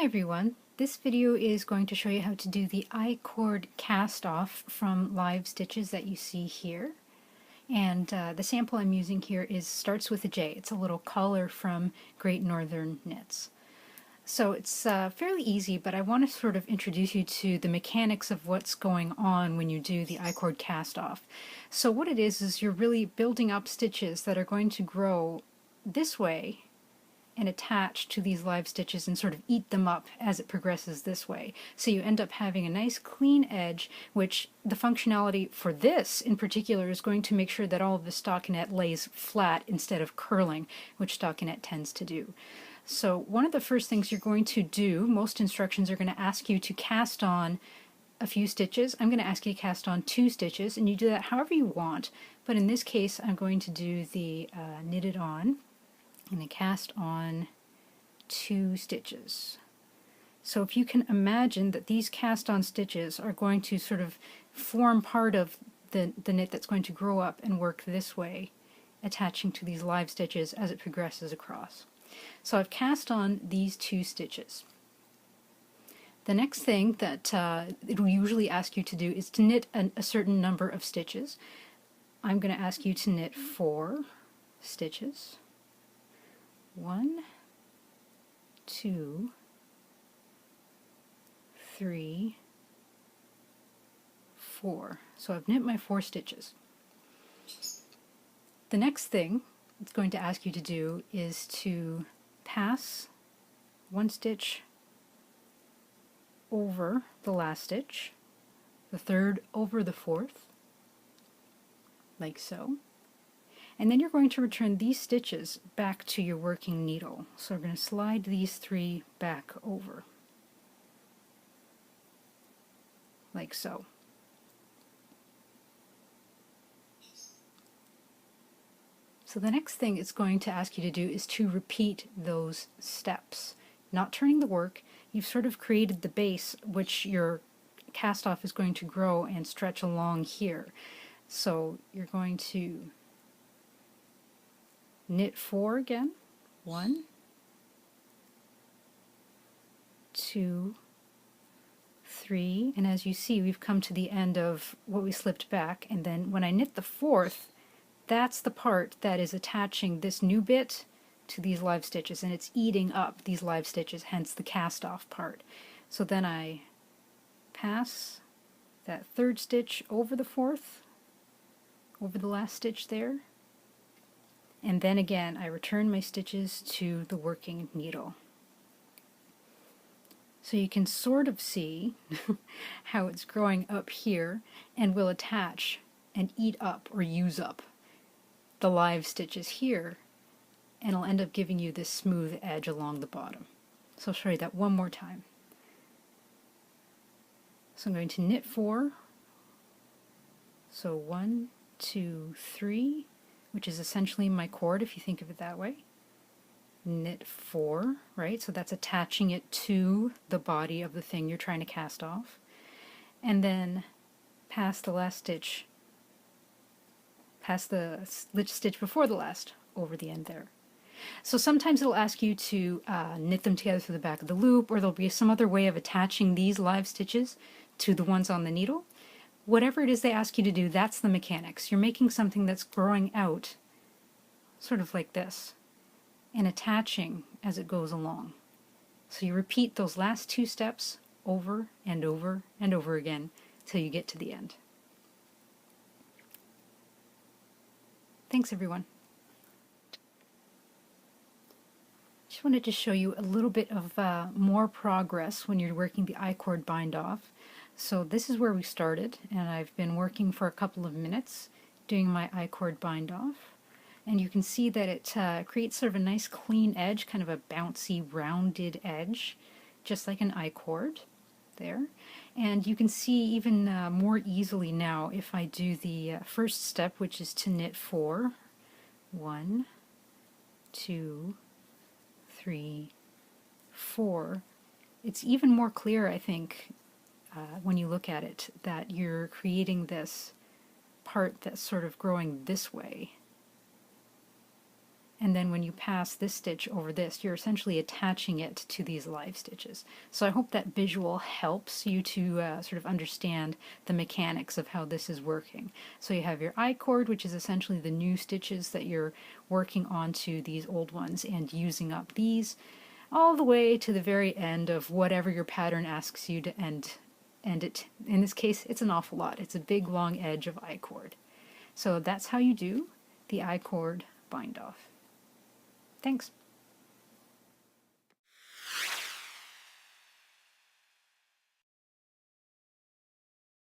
everyone, this video is going to show you how to do the I-cord cast off from live stitches that you see here. And the sample I'm using here starts with a J. It's a little collar from Great Northern Knits. So it's fairly easy, but I want to sort of introduce you to the mechanics of what's going on when you do the I-cord cast off. So what it is you're really building up stitches that are going to grow this way and attach to these live stitches and sort of eat them up as it progresses this way. So you end up having a nice clean edge, which the functionality for this in particular is going to make sure that all of the stockinette lays flat instead of curling, which stockinette tends to do. So one of the first things you're going to do, most instructions are going to ask you to cast on a few stitches. I'm going to ask you to cast on 2 stitches, and you do that however you want, but in this case I'm going to do the knitted on and then cast on 2 stitches. So if you can imagine that these cast on stitches are going to sort of form part of the knit that's going to grow up and work this way, attaching to these live stitches as it progresses across. So I've cast on these 2 stitches. The next thing that it will usually ask you to do is to knit a certain number of stitches. I'm going to ask you to knit 4 stitches. 1, 2, 3, 4. So I've knit my 4 stitches. The next thing it's going to ask you to do is to pass 1 stitch over the last stitch, the 3rd over the 4th, like so. And then you're going to return these stitches back to your working needle. So we're going to slide these 3 back over, like so. So the next thing it's going to ask you to do is to repeat those steps. Not turning the work, you've sort of created the base which your cast off is going to grow and stretch along here. So you're going to knit 4 again, 1, 2, 3, and as you see we've come to the end of what we slipped back, and then when I knit the 4th, that's the part that is attaching this new bit to these live stitches, and it's eating up these live stitches, hence the cast off part. So then I pass that 3rd stitch over the 4th, over the last stitch there, and then again I return my stitches to the working needle. So you can sort of see how it's growing up here and will attach and eat up or use up the live stitches here, and it'll end up giving you this smooth edge along the bottom. So I'll show you that one more time. So I'm going to knit 4, so 1, 2, 3, which is essentially my cord if you think of it that way. Knit 4, right? So that's attaching it to the body of the thing you're trying to cast off. And then pass the last stitch, pass the stitch before the last over the end there. So sometimes it'll ask you to knit them together through the back of the loop, or there'll be some other way of attaching these live stitches to the ones on the needle. Whatever it is they ask you to do, that's the mechanics. You're making something that's growing out, sort of like this, and attaching as it goes along. So you repeat those last 2 steps over and over and over again till you get to the end. Thanks everyone. Just wanted to show you a little bit of more progress when you're working the I-cord bind off. So this is where we started, and I've been working for a couple of minutes doing my I-cord bind off. And you can see that it creates sort of a nice clean edge, kind of a bouncy rounded edge, just like an I-cord there. And you can see even more easily now if I do the first step, which is to knit 4, 1, 2, 3, 4. It's even more clear, I think, when you look at it, that you're creating this part that's sort of growing this way. and then when you pass this stitch over this, you're essentially attaching it to these live stitches. So I hope that visual helps you to sort of understand the mechanics of how this is working. So you have your I-cord, which is essentially the new stitches that you're working onto these old ones and using up these all the way to the very end of whatever your pattern asks you to end it. In this case, it's an awful lot. It's a big long edge of I-cord. So that's how you do the I-cord bind off. Thanks.